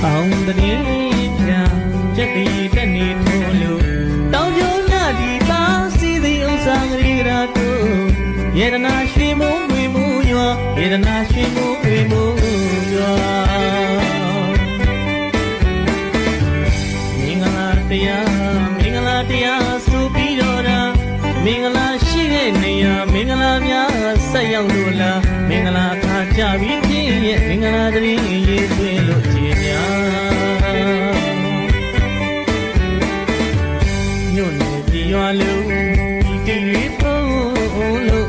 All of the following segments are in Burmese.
အောင်တည်းပြချက်တီတက်နေထိုးလို့တောင်ကျုံညဒီသားစီသည်ဥစ္စာကလေးရာတို့ယေဒနာရွှေမိုးတွေမိုးရွာယေဒနာရွှေမိုးတွေမိုးရွာမင်္ဂလာတရားဆိုပြီးတော့တာမင်္ဂလာရှိတဲ့နေရာမင်္ဂလာများဆက်ရောက်လို့လားမင်္ဂလာခါကြပြီးပြည့်ရဲ့မင်္ဂလာတည်းရေးသွင်းလို့ကြည်များညွန့်နေပြီးရွာလို့ဒီတွေပုံလို့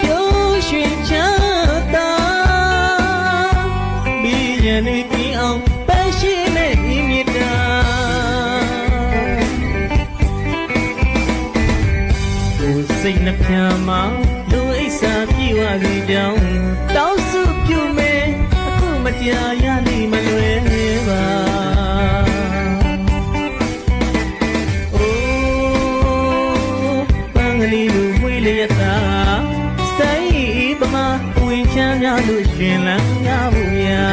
ပြောရွှေချမ်းသာပြီးရနေပြီးအောင်ပဲရှိမဲ့ဒီမြတ်တာစိတ်နှပြမှာလူအိဆာပြေဝစီကြောင်းတောင်းစုပြုမယ်အခုမတရားရလိမလွယ်ပါအိုးပန်းကလေးလူဝေးလျက်သာစိတ်ပမာဝင်ချမ်းများလို့ရှင်လန်းရဖို့ရာ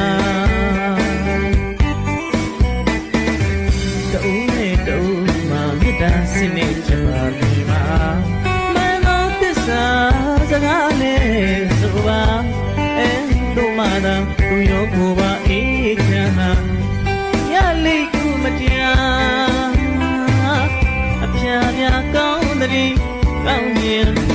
တူနဲ့တူမှာမေတ္တာစနစ်ချပါပြီပါစကားနဲ့ဆိုပါအဲတို့မှသာသူရောကိုပါအေးချမ်းသာရလိမ့်ခုမတရားအပြာပြာကောင်းတဲ့ကောင်းရင်